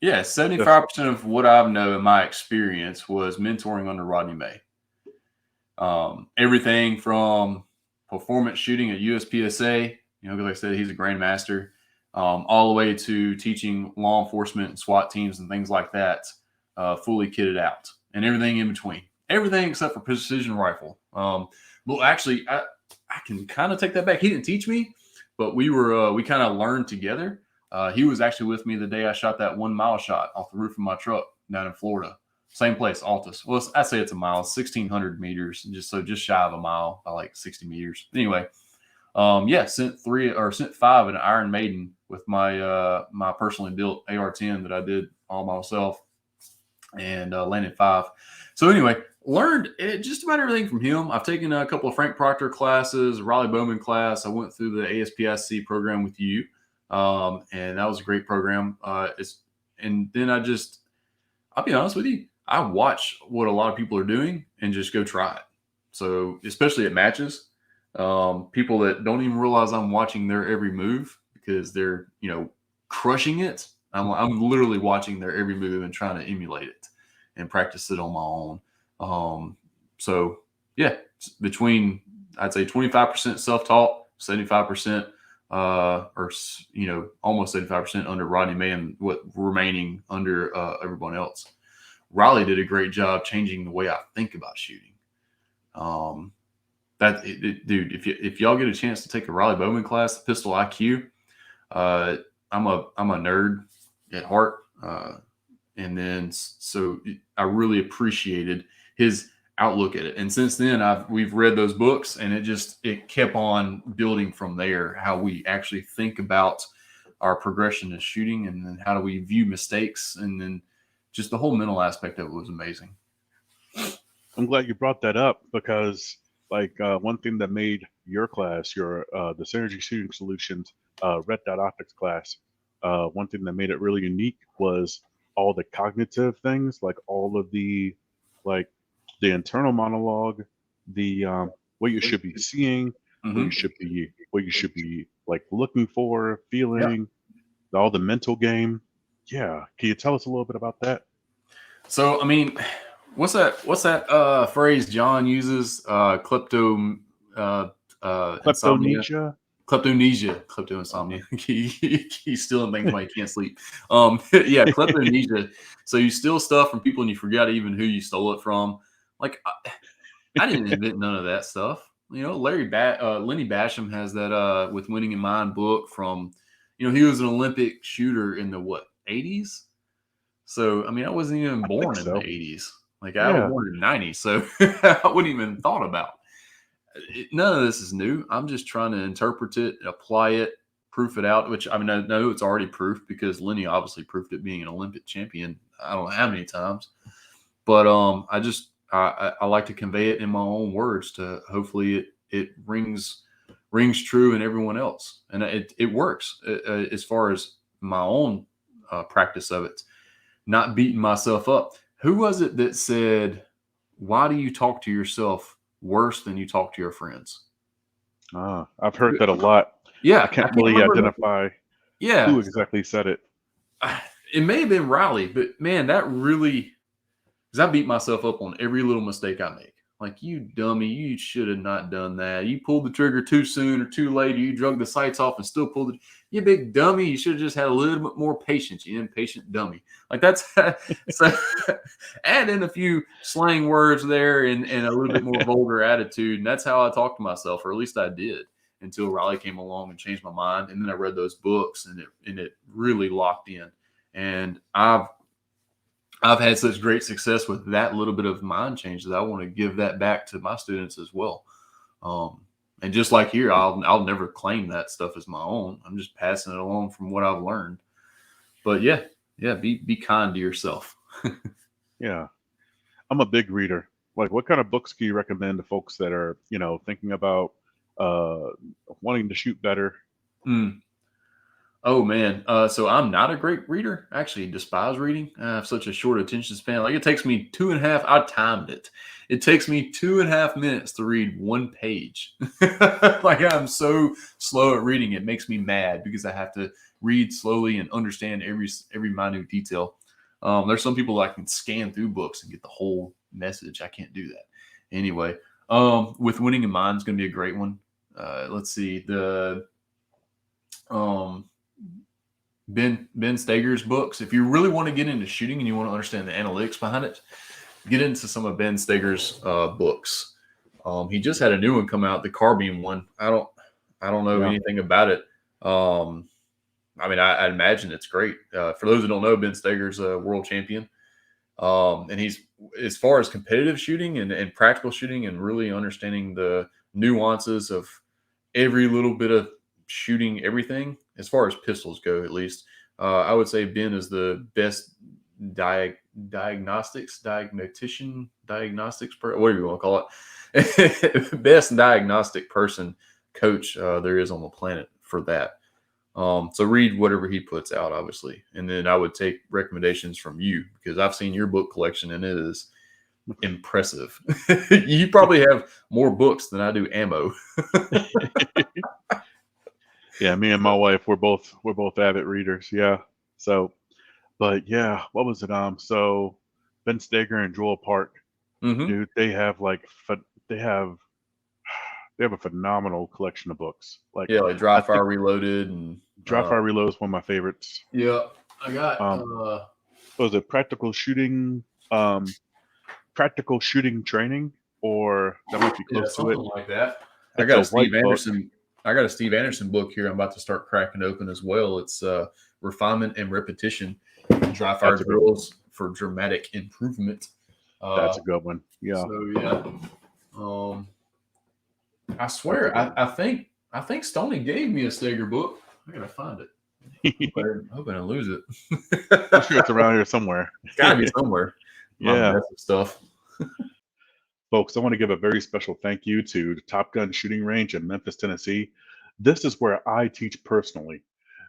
Yeah, 75% of what I know in my experience was mentoring under Rodney May. Everything from performance shooting at USPSA, like I said, he's a grandmaster, all the way to teaching law enforcement and SWAT teams and things like that, fully kitted out, and everything in between. Everything except for precision rifle. Well, actually, I can kind of take that back. He didn't teach me, but we kind of learned together. He was actually with me the day I shot that 1 mile shot off the roof of my truck down in Florida. Same place, Altus. Well, I say it's a mile, 1,600 meters, just shy of a mile by like 60 meters. Anyway, sent 5 in Iron Maiden with my my personally built AR-10 that I did all myself, and landed 5. So anyway, learned just about everything from him. I've taken a couple of Frank Proctor classes, Riley Bowman class. I went through the ASPIC program with you, and that was a great program. And then I'll be honest with you, I watch what a lot of people are doing and just go try it. So especially at matches, people that don't even realize I'm watching their every move because they're, crushing it. I'm literally watching their every move and trying to emulate it and practice it on my own. So yeah, between, I'd say 25% self-taught, 75%, almost 75% under Rodney May, and what remaining under everyone else. Riley did a great job changing the way I think about shooting. Dude, if y'all get a chance to take a Riley Bowman class, Pistol IQ, I'm a nerd at heart, and then so I really appreciated his outlook at it. And since then, we've read those books, and it kept on building from there. How we actually think about our progression in shooting, and then how do we view mistakes, and then just the whole mental aspect of it was amazing. I'm glad you brought that up, because one thing that made your class, the Synergy Shooting Solutions Red Dot Optics class, one thing that made it really unique was all the cognitive things, like all of the internal monologue, the what you should be seeing, what you should be looking for, feeling, all the mental game. Yeah, can you tell us a little bit about that? So, I mean, what's that phrase John uses? Kleptomnesia. He's stealing things while he can't sleep. Yeah, kleptomnesia. So you steal stuff from people and you forget even who you stole it from. I didn't invent none of that stuff. Lenny Basham has that with Winning in Mind book from, he was an Olympic shooter in the 80s. So, I mean, I wasn't even born in the 80s. I was born in the 90s, so I wouldn't even thought about it. None of this is new. I'm just trying to interpret it, apply it, proof it out, which, I mean, I know it's already proof because Lenny obviously proved it being an Olympic champion. I don't know how many times. But I like to convey it in my own words to hopefully it rings true in everyone else. And it works as far as my own practice of it. Not beating myself up. Who was it that said, why do you talk to yourself worse than you talk to your friends? I've heard that a lot. Yeah. I can't really identify who exactly said it. It may have been Riley, but man, that really, because I beat myself up on every little mistake I make. You dummy, you should have not done that. You pulled the trigger too soon or too late. Or you drug the sights off and still pulled it. You big dummy. You should have just had a little bit more patience. You impatient dummy. That's so. Add in a few slang words there and a little bit more vulgar attitude, and that's how I talk to myself, or at least I did, until Riley came along and changed my mind. And then I read those books, and it really locked in. And I've had such great success with that little bit of mind change that I want to give that back to my students as well. And just like here, I'll never claim that stuff as my own. I'm just passing it along from what I've learned. But yeah, be kind to yourself. Yeah, I'm a big reader. What kind of books do you recommend to folks that are thinking about wanting to shoot better? Oh man, so I'm not a great reader. I actually despise reading. I have such a short attention span. Like it takes me two and a half. I timed it. It takes me 2.5 minutes to read one page. Like I'm so slow at reading, it makes me mad because I have to read slowly and understand every minute detail. There's some people that can scan through books and get the whole message. I can't do that. Anyway, with Winning in Mind is going to be a great one. Let's see the um Ben Steger's books. If you really want to get into shooting and you want to understand the analytics behind it, get into some of Ben Steger's books. He just had a new one come out, the Carbine one. I don't know Yeah. anything about it. I mean, I imagine it's great. For those who don't know, Ben Steger's a world champion, and he's as far as competitive shooting and practical shooting and really understanding the nuances of every little bit of shooting everything as far as pistols go, at least. I would say Ben is the best whatever you want to call it, best diagnostic person coach there is on the planet for that. So read whatever he puts out, obviously, and then I would take recommendations from you because I've seen your book collection and it is impressive. You probably have more books than I do ammo. Yeah, me and my wife, we're both avid readers. Yeah. So, but yeah, what was it? So Ben Steger and Joel Park, Hmm. dude, they have like they have they have a phenomenal collection of books. Like Yeah, like Dry I think Fire Reloaded and Dry Fire Reload is one of my favorites. yeah, I got Um, what was it um, practical shooting training, or that might be yeah, close to it. something like that. I It's got a a Steve white book. Anderson. I got a Steve Anderson book here. I'm about to start cracking open as well. It's Refinement and Repetition, Dry Fire That's a good one. Drills for Dramatic Improvement. That's Uh, a good one. Yeah. so yeah, um, I That's a swear, good one. I think Stoney gave me a Steger book. I gotta find it. Hoping I lose it. I'm sure it's around here somewhere. It's gotta be somewhere. My Yeah. mess of stuff. Folks, I want to give a very special thank you to Top Gun Shooting Range in Memphis, Tennessee. This is where I teach personally.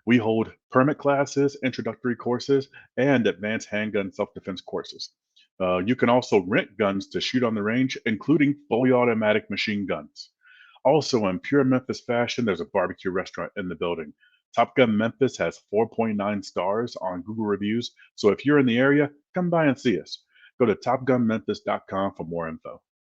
We hold permit classes, introductory courses, and advanced handgun self defense courses. You can also rent guns to shoot on the range, including fully automatic machine guns. Also, in pure Memphis fashion, there's a barbecue restaurant in the building. Top Gun Memphis has 4.9 stars on Google reviews, so if you're in the area, come by and see us. Go to topgunmemphis.com for more info.